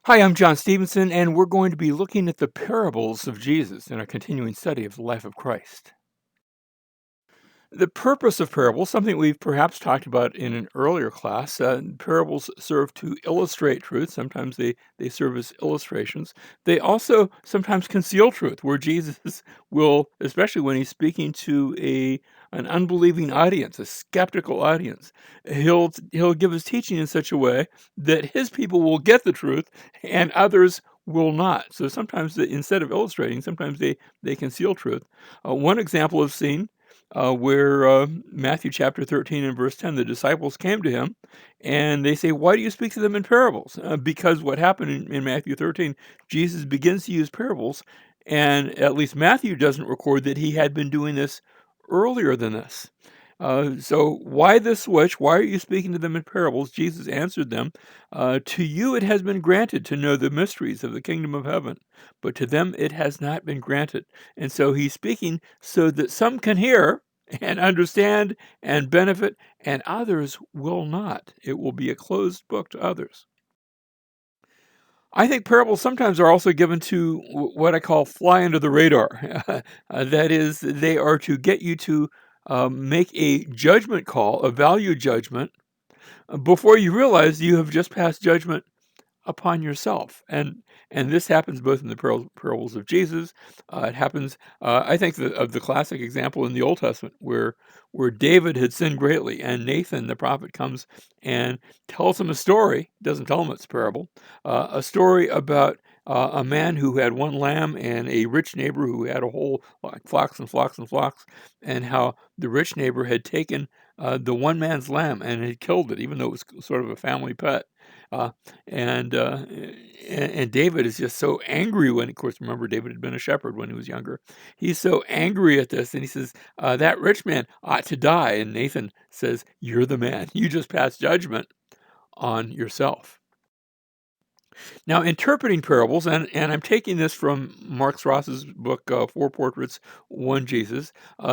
Hi, I'm John Stevenson, and we're going to be looking at the parables of Jesus in our continuing study of the life of Christ. The purpose of parables, something we've perhaps talked about in an earlier class, parables serve to illustrate truth. Sometimes they serve as illustrations. They also sometimes conceal truth, where Jesus will, especially when he's speaking to an unbelieving audience, a skeptical audience, he'll give his teaching in such a way that his people will get the truth and others will not. So sometimes instead of illustrating, sometimes they conceal truth. One example I've seen where Matthew chapter 13 and verse 10, the disciples came to him and they say, "Why do you speak to them in parables?" Because what happened in Matthew 13, Jesus begins to use parables, and at least Matthew doesn't record that he had been doing this earlier than this. So why this switch? Why are you speaking to them in parables? Jesus answered them, "To you it has been granted to know the mysteries of the kingdom of heaven, but to them it has not been granted." And so he's speaking so that some can hear and understand and benefit, and others will not. It will be a closed book to others. I think parables sometimes are also given to what I call fly under the radar. That is, they are to get you to make a judgment call, a value judgment, before you realize you have just passed judgment upon yourself. And this happens both in the parables of Jesus. It happens, I think, of the classic example in the Old Testament where David had sinned greatly, and Nathan the prophet comes and tells him a story. Doesn't tell him it's a parable, a story about a man who had one lamb and a rich neighbor who had a whole like flocks and flocks and flocks, and how the rich neighbor had taken the one man's lamb and had killed it, even though it was sort of a family pet. Uh, and David is just so angry when, of course, remember David had been a shepherd when he was younger. He's so angry at this, and he says, "That rich man ought to die." And Nathan says, "You're the man. You just passed judgment on yourself." Now, interpreting parables, and I'm taking this from Mark Ross's book, Four Portraits, One Jesus.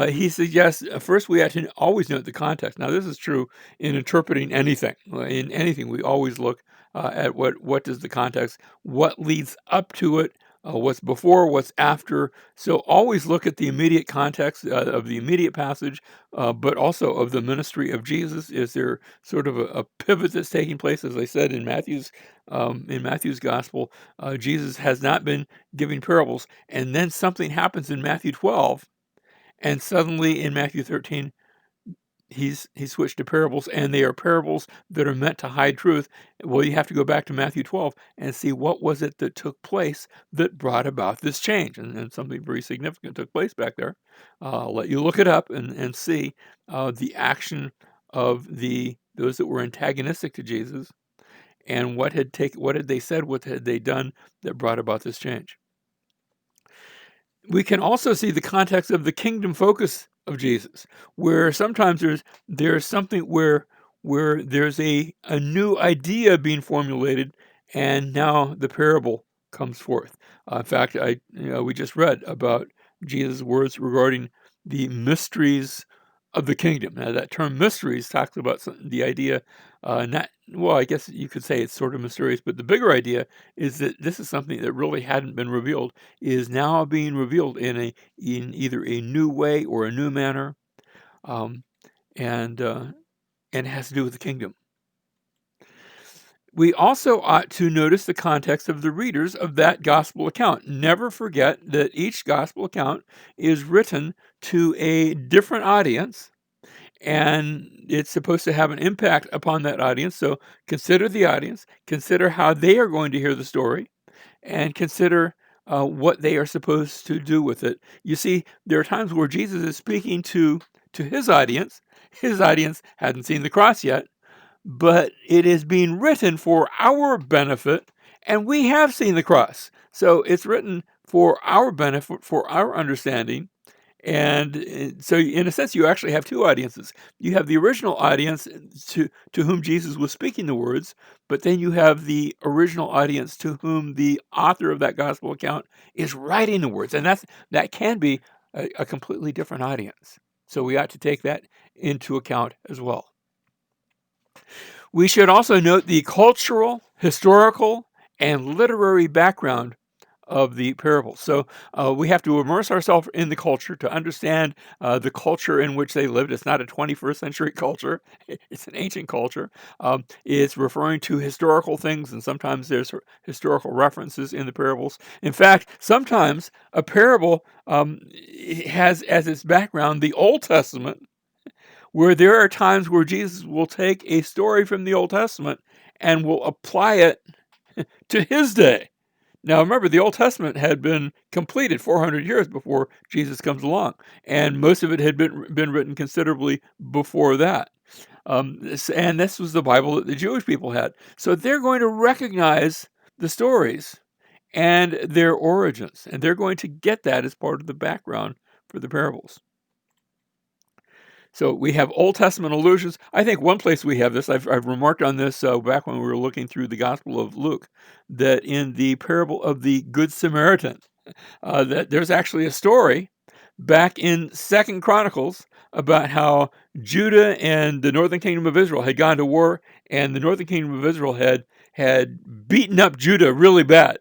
He suggests first we have to always note the context. Now, this is true in interpreting anything. In anything, we always look at what does the context, what leads up to it, what's before, what's after. So always look at the immediate context of the immediate passage, but also of the ministry of Jesus. Is there sort of a pivot that's taking place? As I said in Matthew's gospel, Jesus has not been giving parables, and then something happens in Matthew 12, and suddenly in Matthew 13, he's switched to parables, and they are parables that are meant to hide truth. Well, you have to go back to Matthew 12 and see what was it that took place that brought about this change, and something very significant took place back there. I'll let you look it up and see the action of those that were antagonistic to Jesus and what had they said, what had they done that brought about this change. We can also see the context of the kingdom focus of Jesus, where sometimes there's something where there's a new idea being formulated, and now the parable comes forth. In fact, we just read about Jesus' words regarding the mysteries of the kingdom. Now, that term "mysteries" talks about the idea, not well. I guess you could say it's sort of mysterious, but the bigger idea is that this is something that really hadn't been revealed, is now being revealed in either a new way or a new manner, um, and it has to do with the kingdom. We also ought to notice the context of the readers of that gospel account. Never forget that each gospel account is written to a different audience, and it's supposed to have an impact upon that audience. So consider the audience, consider how they are going to hear the story, and consider what they are supposed to do with it. You see, there are times where Jesus is speaking to his audience. His audience hadn't seen the cross yet, but it is being written for our benefit, and we have seen the cross. So it's written for our benefit, for our understanding. And so, in a sense, you actually have two audiences. You have the original audience to whom Jesus was speaking the words, but then you have the original audience to whom the author of that gospel account is writing the words, and that can be a completely different audience. So we ought to take that into account as well. We should also note the cultural, historical, and literary background of the parables. So we have to immerse ourselves in the culture to understand the culture in which they lived. It's not a 21st century culture. It's an ancient culture. It's referring to historical things, and sometimes there's historical references in the parables. In fact, sometimes a parable has as its background the Old Testament, where there are times where Jesus will take a story from the Old Testament and will apply it to his day. Now, remember, the Old Testament had been completed 400 years before Jesus comes along, and most of it had been written considerably before that. And this was the Bible that the Jewish people had. So they're going to recognize the stories and their origins, and they're going to get that as part of the background for the parables. So we have Old Testament allusions. I think one place we have this, I've remarked on this back when we were looking through the Gospel of Luke, that in the parable of the Good Samaritan, that there's actually a story back in Second Chronicles about how Judah and the northern kingdom of Israel had gone to war, and the northern kingdom of Israel had beaten up Judah really bad,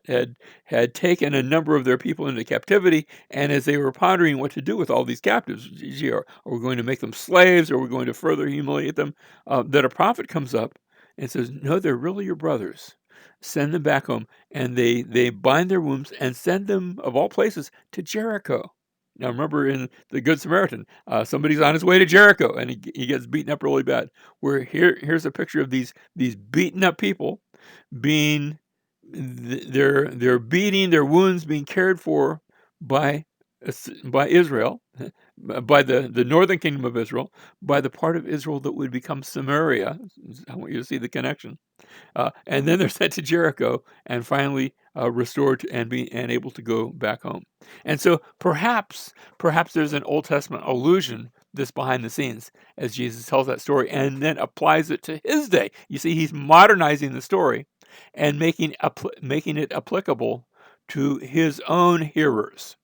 had taken a number of their people into captivity, and as they were pondering what to do with all these captives, are we going to make them slaves, or are we going to further humiliate them, that a prophet comes up and says, no, they're really your brothers. Send them back home. And they bind their wounds and send them, of all places, to Jericho. Now, remember in the Good Samaritan, somebody's on his way to Jericho, and he gets beaten up really bad. Where here's a picture of these beaten up people being their beating, their wounds being cared for by Israel, by the northern kingdom of Israel, by the part of Israel that would become Samaria. I want you to see the connection. And then they're sent to Jericho and finally restored and able to go back home. And so perhaps there's an Old Testament allusion this behind the scenes as Jesus tells that story and then applies it to his day. You see, he's modernizing the story and making it applicable to his own hearers.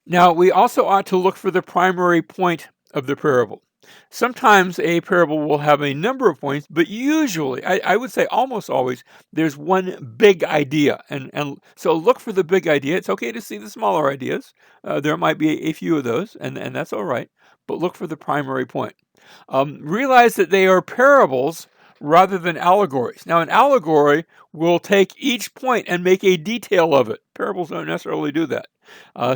Now, we also ought to look for the primary point of the parable. Sometimes a parable will have a number of points, but usually, I would say almost always, there's one big idea. And so look for the big idea. It's okay to see the smaller ideas. There might be a few of those, and that's all right. But look for the primary point. Realize that they are parables rather than allegories. Now, an allegory will take each point and make a detail of it. Parables don't necessarily do that.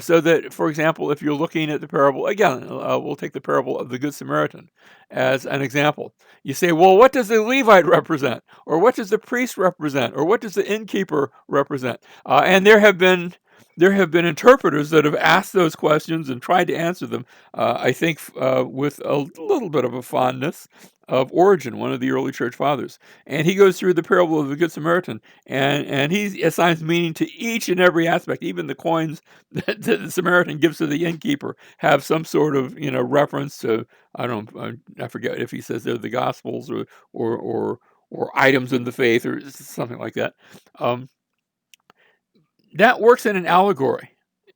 So that, for example, if you're looking at the parable, again, we'll take the parable of the Good Samaritan as an example. You say, well, what does the Levite represent? Or what does the priest represent? Or what does the innkeeper represent? And there have been interpreters that have asked those questions and tried to answer them, I think with a little bit of a fondness of Origen, one of the early church fathers. And he goes through the parable of the Good Samaritan, and he assigns meaning to each and every aspect. Even the coins that the Samaritan gives to the innkeeper have some sort of reference to, I forget if he says they're the Gospels or items in the faith or something like that. That works in an allegory.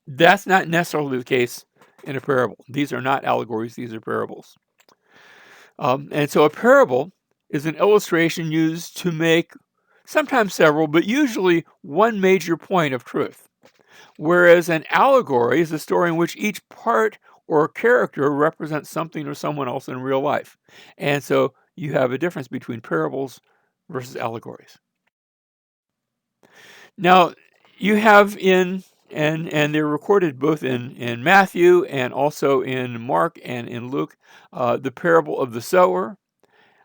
That's not necessarily the case in a parable. These are not allegories, these are parables. And so a parable is an illustration used to make sometimes several, but usually one major point of truth. Whereas an allegory is a story in which each part or character represents something or someone else in real life. And so you have a difference between parables versus allegories. Now, you have and they're recorded both in Matthew and also in Mark and in Luke, the parable of the sower.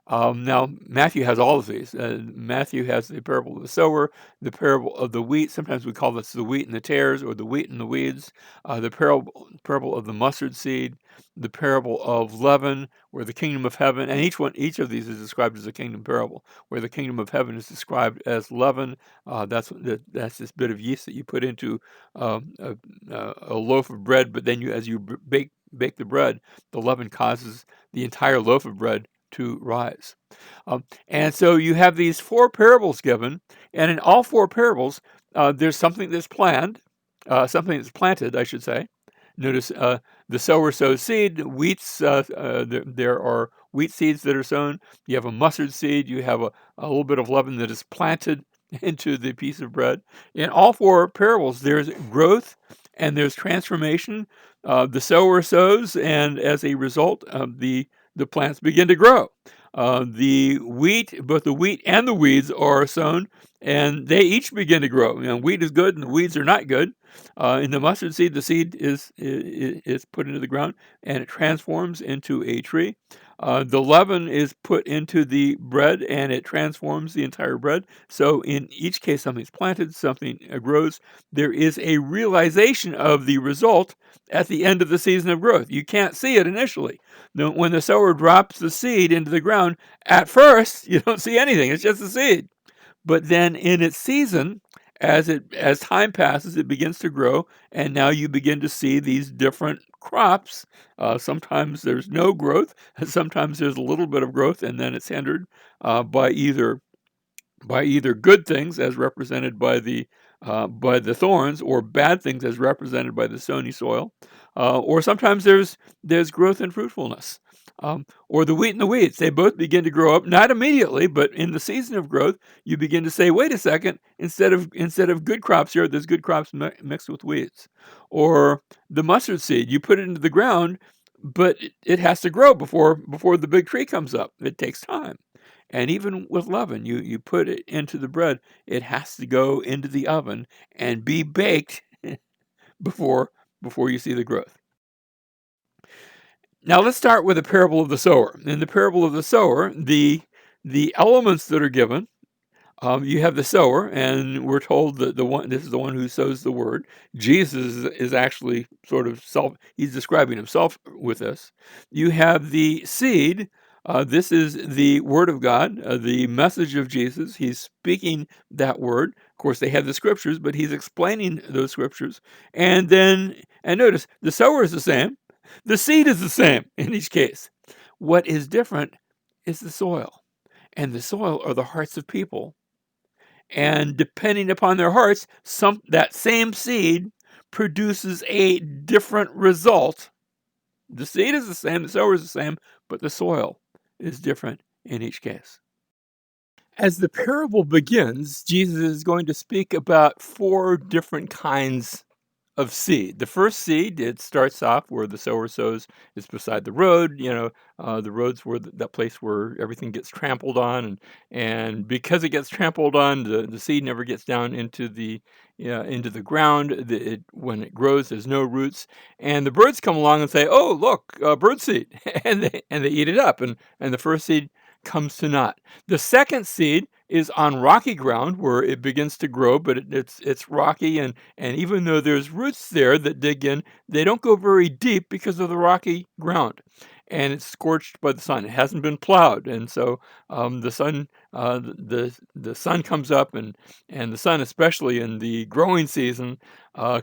Now, Matthew has all of these. Matthew has the parable of the sower, the parable of the wheat. Sometimes we call this the wheat and the tares, or the wheat and the weeds. The parable of the mustard seed, the parable of leaven, where the kingdom of heaven, and each of these is described as a kingdom parable, where the kingdom of heaven is described as leaven. That's this bit of yeast that you put into a loaf of bread, but then as you bake the bread, the leaven causes the entire loaf of bread to rise. And so you have these four parables given, and in all four parables, there's something that's planted, I should say. Notice the sower sows seed, wheats, there are wheat seeds that are sown. You have a mustard seed. You have a little bit of leaven that is planted into the piece of bread. In all four parables, there's growth and there's transformation. The sower sows, and as a result, the plants begin to grow. The wheat, both the wheat and the weeds are sown, and they each begin to grow. Wheat is good, and the weeds are not good. In the mustard seed, the seed is put into the ground, and it transforms into a tree. The leaven is put into the bread, and it transforms the entire bread. So in each case, something's planted, something grows. There is a realization of the result at the end of the season of growth. You can't see it initially. When the sower drops the seed into the ground, at first you don't see anything. It's just a seed. But then in its season, as time passes, it begins to grow, and now you begin to see these different crops. Sometimes there's no growth, and sometimes there's a little bit of growth, and then it's hindered by either good things as represented by the thorns, or bad things as represented by the stony soil, or sometimes there's growth and fruitfulness. Or the wheat and the weeds, they both begin to grow up, not immediately, but in the season of growth, you begin to say, wait a second, instead of good crops here, there's good crops mixed with weeds. Or the mustard seed, you put it into the ground, but it has to grow before the big tree comes up. It takes time. And even with leaven, you put it into the bread, it has to go into the oven and be baked before you see the growth. Now let's start with the parable of the sower. In the parable of the sower, the elements that are given, you have the sower, and we're told that this is the one who sows the word. Jesus is actually sort of he's describing himself with this. You have the seed. This is the word of God, the message of Jesus. He's speaking that word. Of course, they have the scriptures, but he's explaining those scriptures. And notice, the sower is the same. The seed is the same in each case. What is different is the soil. And the soil are the hearts of people. And depending upon their hearts, that same seed produces a different result. The seed is the same, the sower is the same, but the soil is different in each case. As the parable begins, Jesus is going to speak about 4 different kinds of seed. The first seed, it starts off where the sower sows. It's beside the road. The road's where that place where everything gets trampled on, and because it gets trampled on, the seed never gets down into the ground. When it grows, there's no roots, and the birds come along and say, "Oh, look, bird seed," and they eat it up, and the first seed comes to naught. The second seed is on rocky ground where it begins to grow, but it's rocky, and even though there's roots there that dig in, they don't go very deep because of the rocky ground, and it's scorched by the sun. It hasn't been plowed, and so the sun comes up, and the sun, especially in the growing season,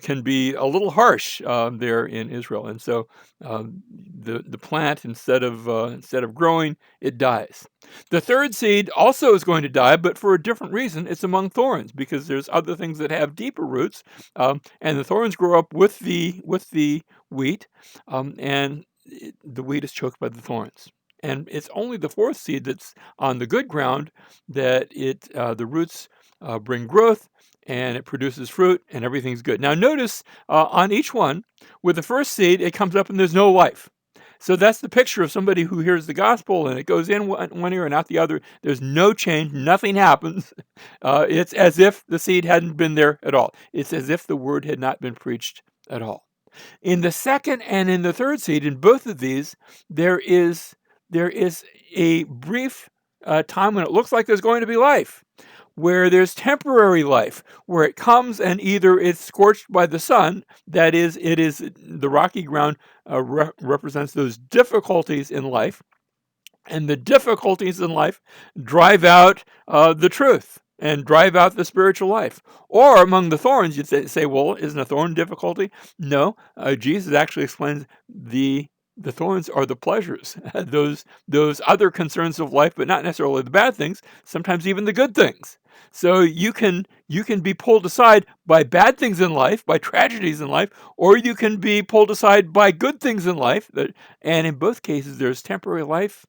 can be a little harsh there in Israel, and so the plant, instead of growing, it dies. The third seed also is going to die, but for a different reason. It's among thorns, because there's other things that have deeper roots, and the thorns grow up with the wheat, and the wheat is choked by the thorns. And it's only the fourth seed that's on the good ground that the roots bring growth, and it produces fruit, and everything's good. Now notice on each one, with the first seed, it comes up and there's no life. So that's the picture of somebody who hears the gospel, and it goes in one ear and out the other. There's no change. Nothing happens. It's as if the seed hadn't been there at all. It's as if the word had not been preached at all. In the second and in the third seed, in both of these, there is a brief time when it looks like there's going to be life, where there's temporary life, where it comes and either it's scorched by the sun, that is, the rocky ground represents those difficulties in life, and the difficulties in life drive out the truth and drive out the spiritual life. Or among the thorns, you'd say, well, isn't a thorn difficulty? No, Jesus actually explains the thorns are the pleasures, those other concerns of life, but not necessarily the bad things, sometimes even the good things. So you can be pulled aside by bad things in life, by tragedies in life, or you can be pulled aside by good things in life. And in both cases, there's temporary life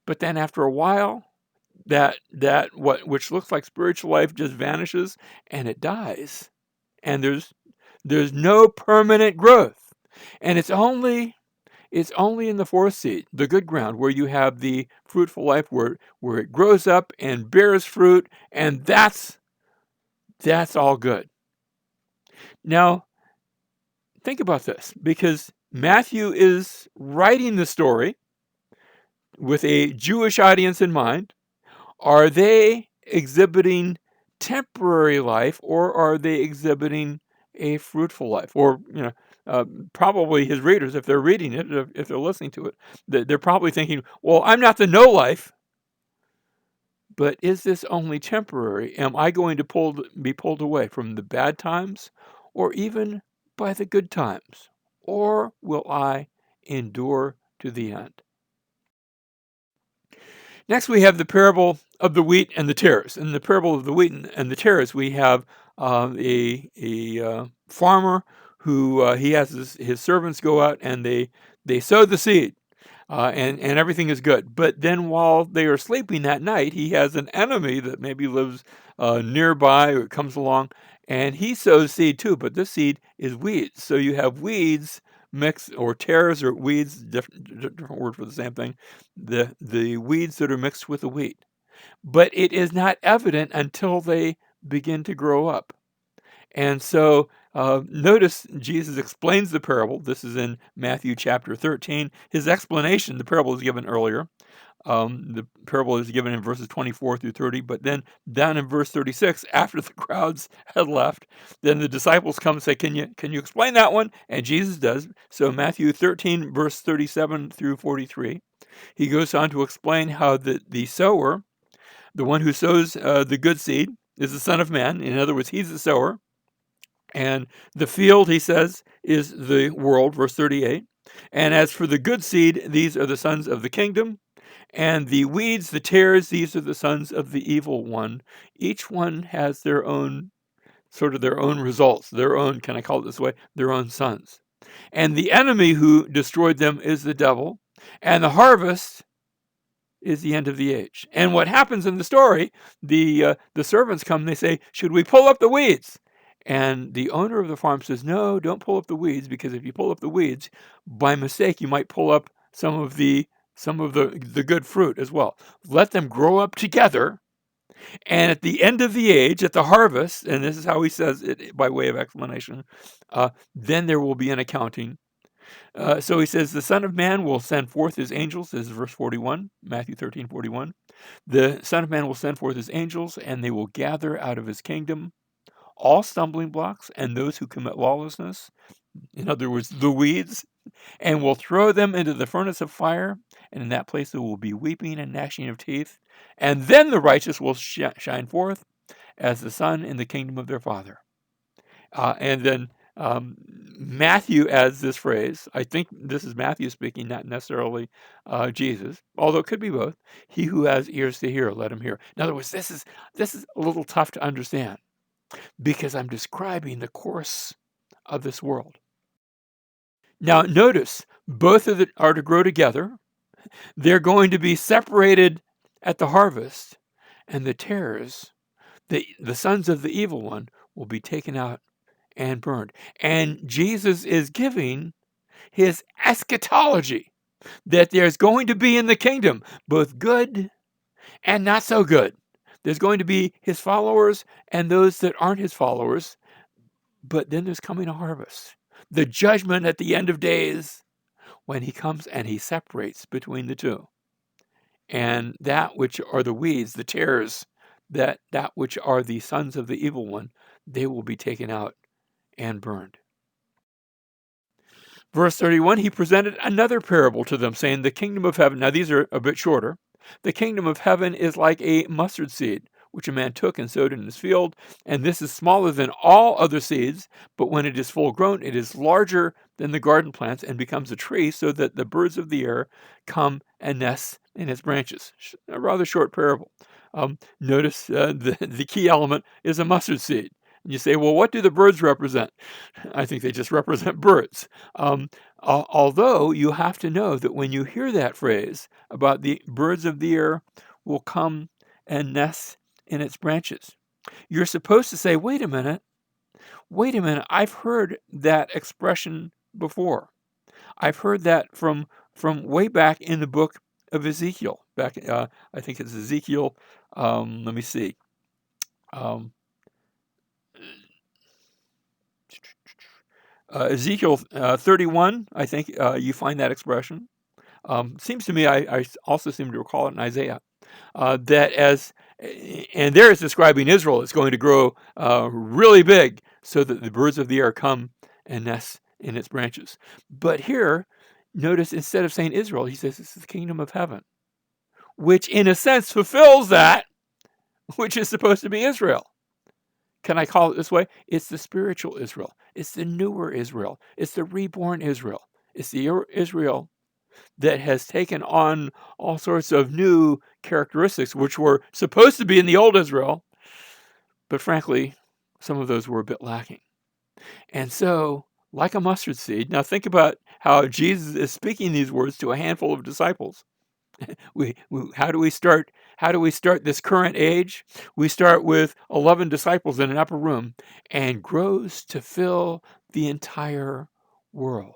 but then after a while, which looks like spiritual life just vanishes and it dies. And there's no permanent growth. And it's only in the fourth seed, the good ground, where you have the fruitful life, where it grows up and bears fruit, and that's all good. Now, think about this, because Matthew is writing the story with a Jewish audience in mind. Are they exhibiting temporary life, or are they exhibiting a fruitful life? Or, probably his readers, if they're reading it, if they're listening to it, they're probably thinking, well, I'm not the no life, but is this only temporary? Am I going to be pulled away from the bad times, or even by the good times? Or will I endure to the end? Next, we have the parable of the wheat and the tares. In the parable of the wheat and the tares, we have a farmer who he has his servants go out and they sow the seed, and everything is good. But then while they are sleeping that night, he has an enemy that maybe lives nearby or comes along, and he sows seed too. But this seed is weeds. So you have weeds mixed, or tares or weeds, different word for the same thing. The weeds that are mixed with the wheat. But it is not evident until they begin to grow up. And so notice Jesus explains the parable. This is in Matthew chapter 13. His explanation, the parable is given earlier. The parable is given in verses 24 through 30, but then down in verse 36, after the crowds had left, then the disciples come and say, can you explain that one? And Jesus does. So Matthew 13, verse 37 through 43, he goes on to explain how the sower, the one who sows the good seed, is the Son of Man. In other words, he's the sower. And the field, he says, is the world, verse 38. And as for the good seed, these are the sons of the kingdom. And the weeds, the tares, these are the sons of the evil one. Each one has their own results, their own, can I call it this way, their own sons. And the enemy who destroyed them is the devil. And the harvest is the end of the age. And what happens in the story, the servants come and they say, should we pull up the weeds? And the owner of the farm says, no, don't pull up the weeds, because if you pull up the weeds, by mistake, you might pull up some of the good fruit as well. Let them grow up together. And at the end of the age, at the harvest, and this is how he says it by way of explanation, then there will be an accounting. So he says, the Son of Man will send forth his angels. This is verse 41, Matthew 13, 41. The Son of Man will send forth his angels, and they will gather out of his kingdom all stumbling blocks and those who commit lawlessness, in other words, the weeds, and will throw them into the furnace of fire. And in that place there will be weeping and gnashing of teeth. And then the righteous will shine forth as the sun in the kingdom of their Father. And then Matthew adds this phrase. I think this is Matthew speaking, not necessarily Jesus, although it could be both. He who has ears to hear, let him hear. In other words, this is a little tough to understand, because I'm describing the course of this world. Now, notice, both are to grow together. They're going to be separated at the harvest, and the tares, the sons of the evil one, will be taken out and burned. And Jesus is giving his eschatology, that there's going to be in the kingdom both good and not so good. There's going to be his followers and those that aren't his followers, but then there's coming a harvest. The judgment at the end of days, when he comes and he separates between the two. And that which are the weeds, the tares, that which are the sons of the evil one, they will be taken out and burned. Verse 31, he presented another parable to them, saying, the kingdom of heaven, now these are a bit shorter, the kingdom of heaven is like a mustard seed, which a man took and sowed in his field, and this is smaller than all other seeds, but when it is full grown, it is larger than the garden plants and becomes a tree, so that the birds of the air come and nest in its branches. A rather short parable. Notice the key element is a mustard seed. And you say, well, what do the birds represent? I think they just represent birds. Although you have to know that when you hear that phrase about the birds of the air will come and nest in its branches, you're supposed to say, wait a minute, I've heard that expression before. I've heard that from way back in the book of Ezekiel. Back, I think it's Ezekiel. Let me see. Um, Ezekiel 31. I think you find that expression. Seems to me, I also seem to recall it in Isaiah. That as and there it's describing Israel is going to grow really big, so that the birds of the air come and nest in its branches. But here, notice instead of saying Israel, he says this is the kingdom of heaven, which in a sense fulfills that which is supposed to be Israel. Can I call it this way? It's the spiritual Israel. It's the newer Israel. It's the reborn Israel. It's the Israel that has taken on all sorts of new characteristics, which were supposed to be in the old Israel, but frankly, some of those were a bit lacking. And so, like a mustard seed, now think about how Jesus is speaking these words to a handful of disciples. How do we start? How do we start this current age? We start with 11 disciples in an upper room, and grows to fill the entire world.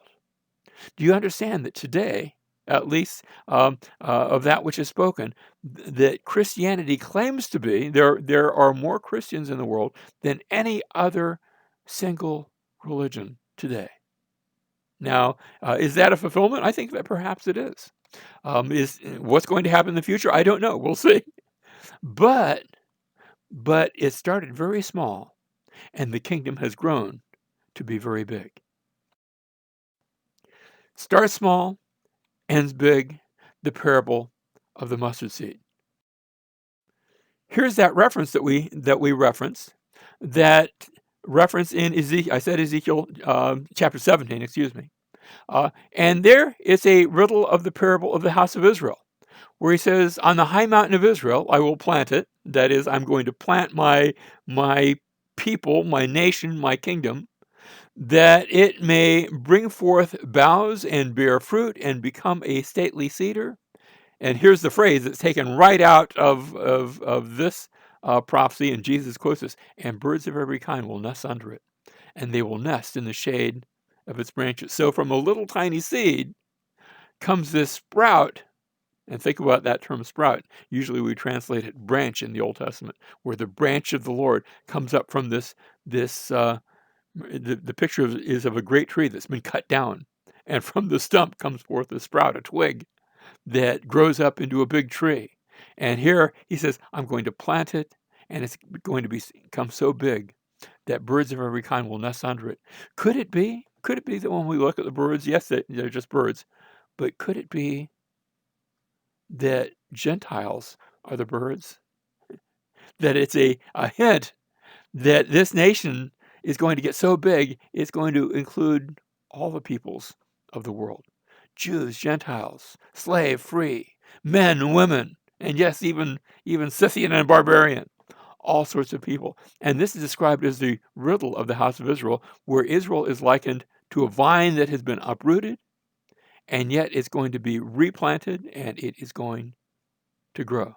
Do you understand that today, at least of that which is spoken, that Christianity claims to be, there are more Christians in the world than any other single religion today. Now, is that a fulfillment? I think that perhaps it is. Is what's going to happen in the future? I don't know. We'll see. But it started very small, and the kingdom has grown to be very big. Start small, ends big, the parable of the mustard seed. Here's that reference that we referenced. That reference in Ezekiel. I said Ezekiel chapter 17. Excuse me. And there is a riddle of the parable of the house of Israel, where he says, "On the high mountain of Israel, I will plant it." That is, I'm going to plant my people, my nation, my kingdom, that it may bring forth boughs and bear fruit and become a stately cedar. And here's the phrase that's taken right out of this prophecy, and Jesus quotes this, "And birds of every kind will nest under it, and they will nest in the shade of its branches." So from a little tiny seed comes this sprout, and think about that term sprout. Usually we translate it branch in the Old Testament, where the branch of the Lord comes up from this the picture is of a great tree that's been cut down, and from the stump comes forth a sprout, a twig, that grows up into a big tree. And here he says, I'm going to plant it, and it's going to become so big that birds of every kind will nest under it. Could it be that when we look at the birds, yes, they're just birds, but could it be that Gentiles are the birds? That it's a hint that this nation is going to get so big, it's going to include all the peoples of the world. Jews, Gentiles, slave, free, men, women, and yes, even Scythian and barbarian, all sorts of people. And this is described as the riddle of the house of Israel, where Israel is likened to a vine that has been uprooted, and yet it's going to be replanted, and it is going to grow.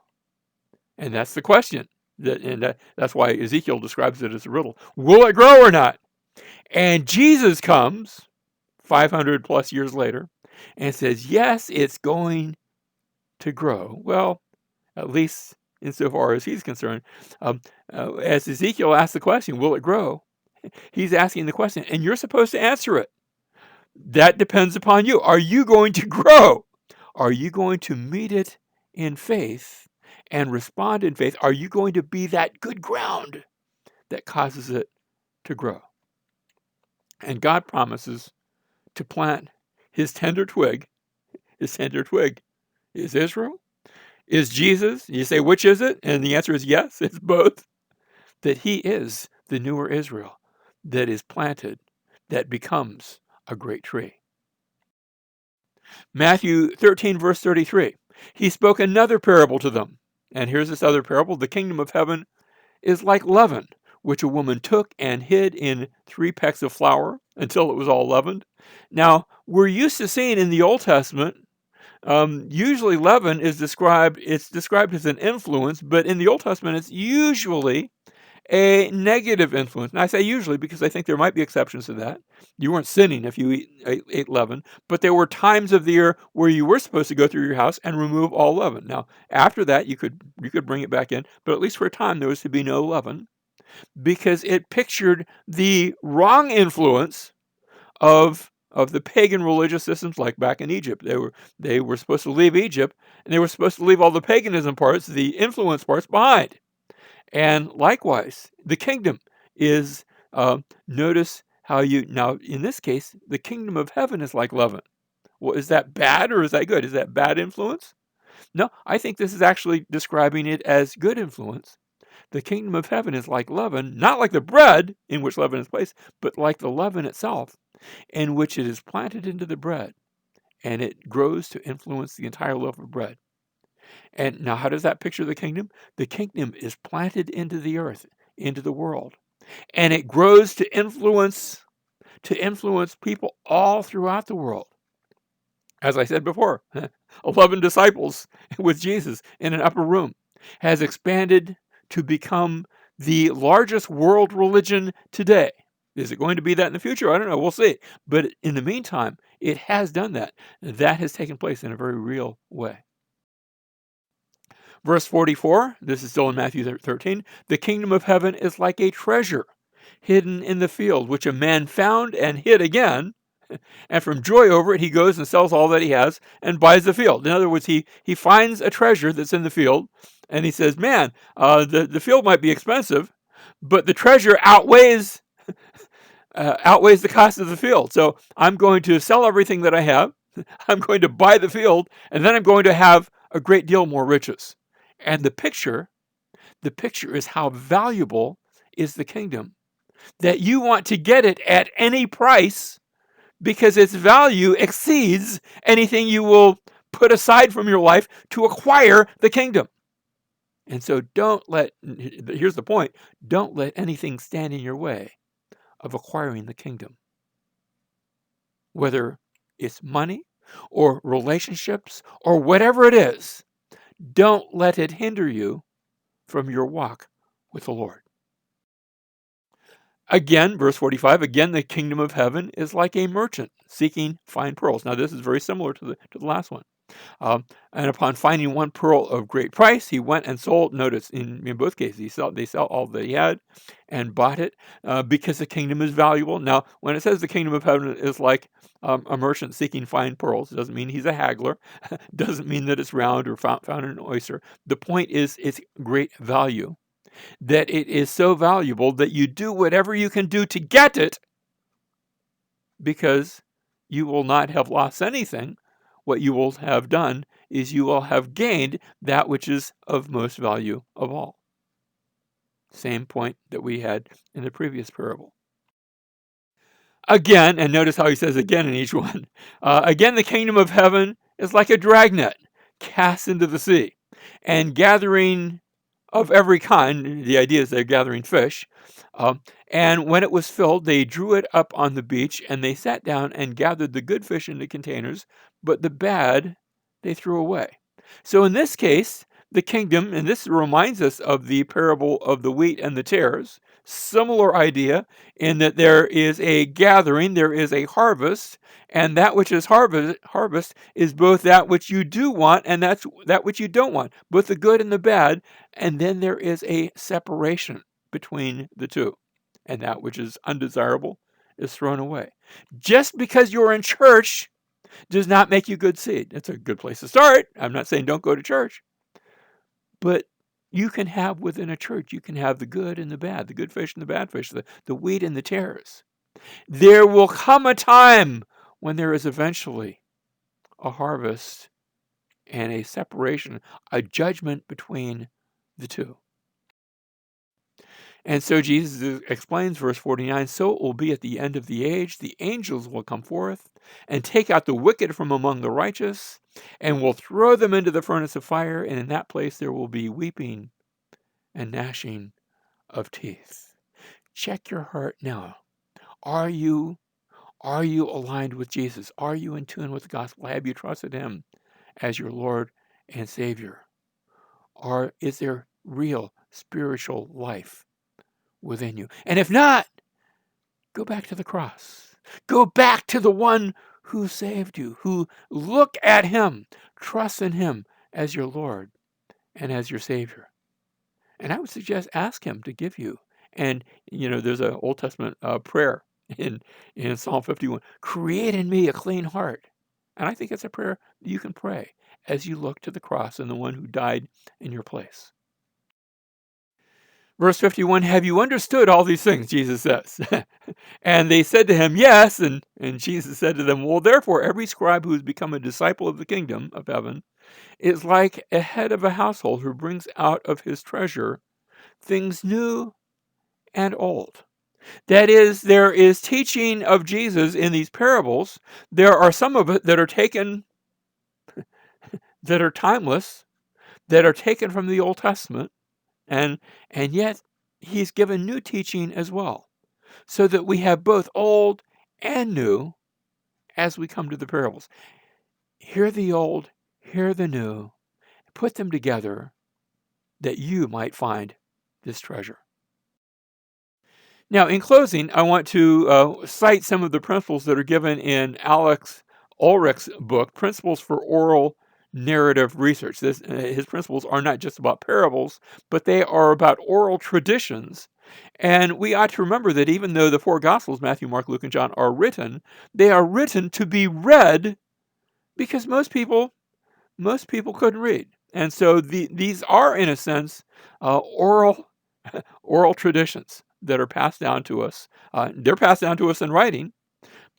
And that's the question. That's why Ezekiel describes it as a riddle. Will it grow or not? And Jesus comes 500 plus years later and says, yes, it's going to grow. Well, at least insofar as he's concerned. As Ezekiel asks the question, will it grow? He's asking the question, and you're supposed to answer it. That depends upon you. Are you going to grow? Are you going to meet it in faith and respond in faith? Are you going to be that good ground that causes it to grow? And God promises to plant his tender twig. His tender twig is Israel, is Jesus. You say, which is it? And the answer is yes, it's both. That he is the newer Israel that is planted, that becomes a great tree. Matthew 13, verse 33. He spoke another parable to them. And here's this other parable. The kingdom of heaven is like leaven, which a woman took and hid in 3 pecks of flour until it was all leavened. Now, we're used to seeing in the Old Testament, usually leaven is described, it's described as an influence, but in the Old Testament, it's usually a negative influence. And I say usually because I think there might be exceptions to that. You weren't sinning if you ate leaven, but there were times of the year where you were supposed to go through your house and remove all leaven. Now, after that, you could bring it back in, but at least for a time there was to be no leaven because it pictured the wrong influence of the pagan religious systems, like back in Egypt. They were supposed to leave Egypt, and they were supposed to leave all the paganism parts, the influence parts, behind. And likewise, the kingdom is, notice how now, in this case, the kingdom of heaven is like leaven. Well, is that bad or is that good? Is that bad influence? No, I think this is actually describing it as good influence. The kingdom of heaven is like leaven, not like the bread in which leaven is placed, but like the leaven itself, in which it is planted into the bread, and it grows to influence the entire loaf of bread. And now, how does that picture the kingdom? The kingdom is planted into the earth, into the world, and it grows to influence people all throughout the world. As I said before, 11 disciples with Jesus in an upper room has expanded to become the largest world religion today. Is it going to be that in the future? I don't know. We'll see. But in the meantime, it has done that. That has taken place in a very real way. Verse 44, this is still in Matthew 13. The kingdom of heaven is like a treasure hidden in the field, which a man found and hid again. And from joy over it, he goes and sells all that he has and buys the field. In other words, he finds a treasure that's in the field, and he says, man, the field might be expensive, but the treasure outweighs the cost of the field. So I'm going to sell everything that I have. I'm going to buy the field, and then I'm going to have a great deal more riches. And the picture is how valuable is the kingdom, that you want to get it at any price because its value exceeds anything you will put aside from your life to acquire the kingdom. And so here's the point, don't let anything stand in your way of acquiring the kingdom. Whether it's money or relationships or whatever it is, don't let it hinder you from your walk with the Lord. Again, verse 45, again, the kingdom of heaven is like a merchant seeking fine pearls. Now, this is very similar to the last one. And upon finding one pearl of great price, he went and sold. Notice, in both cases, they sell all that he had and bought it because the kingdom is valuable. Now, when it says the kingdom of heaven is like a merchant seeking fine pearls, it doesn't mean he's a haggler. Doesn't mean that it's round or found in an oyster. The point is it's great value, that it is so valuable that you do whatever you can do to get it because you will not have lost anything. What you will have done is you will have gained that which is of most value of all. Same point that we had in the previous parable. Again, and notice how he says again in each one, again, the kingdom of heaven is like a dragnet cast into the sea and gathering of every kind. The idea is they're gathering fish. And when it was filled, they drew it up on the beach, and they sat down and gathered the good fish into containers, but the bad they threw away. So in this case, the kingdom, and this reminds us of the parable of the wheat and the tares, similar idea in that there is a gathering, there is a harvest, and that which is harvest is both that which you do want and that's that which you don't want, both the good and the bad, and then there is a separation between the two, and that which is undesirable is thrown away. Just because you're in church does not make you good seed. It's a good place to start. I'm not saying don't go to church, but you can have within a church, you can have the good and the bad, the good fish and the bad fish, the wheat and the tares. There will come a time when there is eventually a harvest and a separation, a judgment between the two. And so Jesus explains, verse 49, so it will be at the end of the age, the angels will come forth and take out the wicked from among the righteous and will throw them into the furnace of fire, and in that place there will be weeping and gnashing of teeth. check your heart now. Are you aligned with Jesus? Are you in tune with the gospel? Have you trusted him as your Lord and Savior? Or is there real spiritual life within you? And if not, go back to the cross. Go back to the one who saved you, who look at him, trust in him as your Lord and as your Savior. And I would suggest ask him to give you. And, there's an Old Testament prayer in Psalm 51, create in me a clean heart. And I think it's a prayer you can pray as you look to the cross and the one who died in your place. Verse 51, have you understood all these things, Jesus says. And they said to him, yes. And Jesus said to them, well, therefore, every scribe who has become a disciple of the kingdom of heaven is like a head of a household who brings out of his treasure things new and old. That is, there is teaching of Jesus in these parables. There are some of it that are taken, that are timeless, that are taken from the Old Testament, and yet he's given new teaching as well, so that we have both old and new as we come to the parables. Hear the old, hear the new, put them together that you might find this treasure. Now, in closing, I want to cite some of the principles that are given in Alex Ulrich's book, Principles for Oral Narrative Research. His principles are not just about parables, but they are about oral traditions. And we ought to remember that even though the four Gospels, Matthew, Mark, Luke, and John, are written, they are written to be read because most people couldn't read. And so these are, in a sense, oral traditions that are passed down to us. They're passed down to us in writing,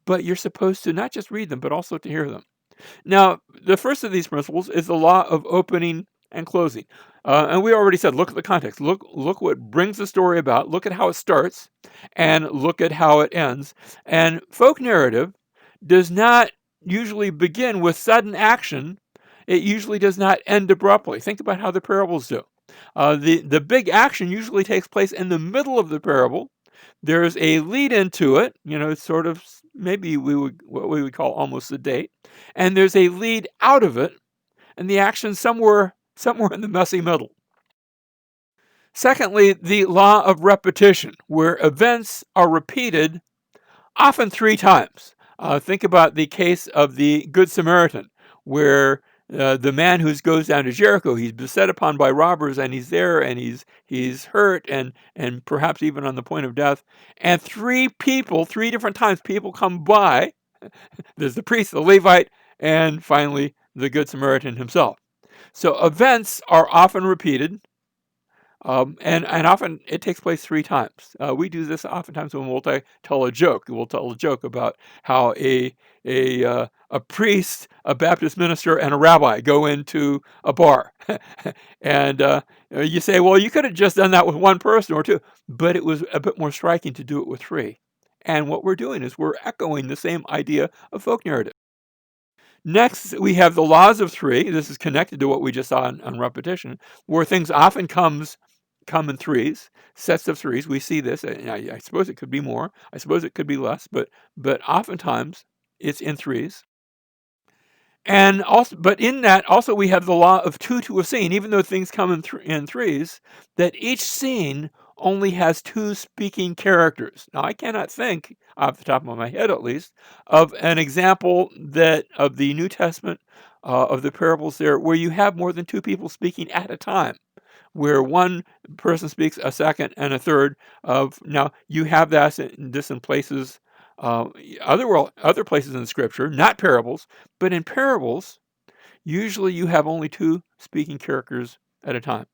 but you're supposed to not just read them, but also to hear them. Now, the first of these principles is the law of opening and closing. And we already said, look at the context. Look what brings the story about. Look at how it starts, and look at how it ends. And folk narrative does not usually begin with sudden action. It usually does not end abruptly. Think about how the parables do. The big action usually takes place in the middle of the parable. There's a lead into it, it's sort of maybe what we would call almost a date, and there's a lead out of it, and the action somewhere in the messy middle. Secondly, the law of repetition, where events are repeated often 3 times. Think about the case of the Good Samaritan, where the man who goes down to Jericho, he's beset upon by robbers, and he's there, and he's hurt, and perhaps even on the point of death. And 3 different times, people come by. There's the priest, the Levite, and finally the Good Samaritan himself. So events are often repeated. And often it takes place 3 times. We do this oftentimes when we'll tell a joke. We'll tell a joke about how a priest, a Baptist minister, and a rabbi go into a bar. And you say, well, you could have just done that with 1 person or 2, but it was a bit more striking to do it with 3. And what we're doing is we're echoing the same idea of folk narrative. Next, we have the laws of 3. This is connected to what we just saw on repetition, where things often come in 3s, sets of 3s. We see this. I suppose it could be more. I suppose it could be less, but oftentimes it's in 3s. And also, but in that also we have the law of 2 to a scene. Even though things come in 3s, that each scene only has 2 speaking characters. Now, I cannot think, off the top of my head at least, of an example of the New Testament, of the parables there, where you have more than 2 people speaking at a time, where one person speaks, a second, and a third. Now, you have this in places, other places in Scripture, not parables, but in parables, usually you have only 2 speaking characters at a time.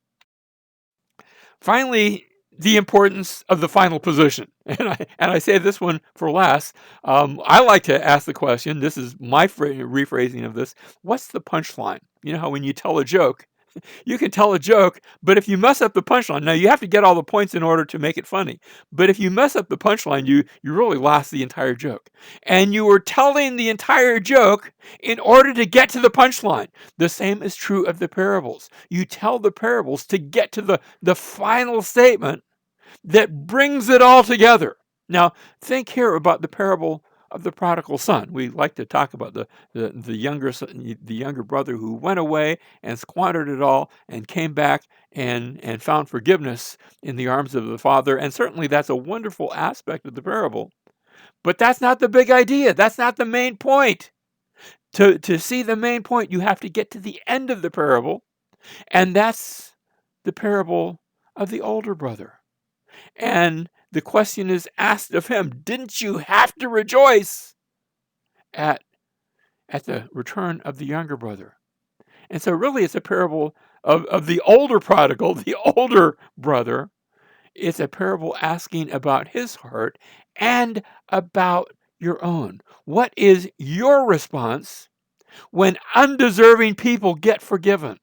Finally, the importance of the final position. And I say this one for last. I like to ask the question, this is my rephrasing of this, what's the punchline? You know how when you tell a joke, you can tell a joke, but if you mess up the punchline, now you have to get all the points in order to make it funny. But if you mess up the punchline, you really lost the entire joke. And you were telling the entire joke in order to get to the punchline. The same is true of the parables. You tell the parables to get to the final statement that brings it all together. Now, think here about the parable of the prodigal son. We like to talk about the younger brother who went away and squandered it all and came back and found forgiveness in the arms of the father. And certainly that's a wonderful aspect of the parable. But that's not the big idea. That's not the main point. To see the main point, you have to get to the end of the parable, and that's the parable of the older brother. And the question is asked of him, didn't you have to rejoice at the return of the younger brother? And so really it's a parable of the older prodigal, the older brother. It's a parable asking about his heart and about your own. What is your response when undeserving people get forgiven?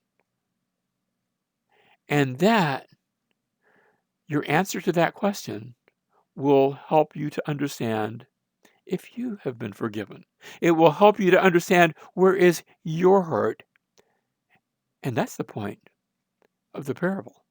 And that, your answer to that question will help you to understand if you have been forgiven. It will help you to understand where is your heart. And that's the point of the parable.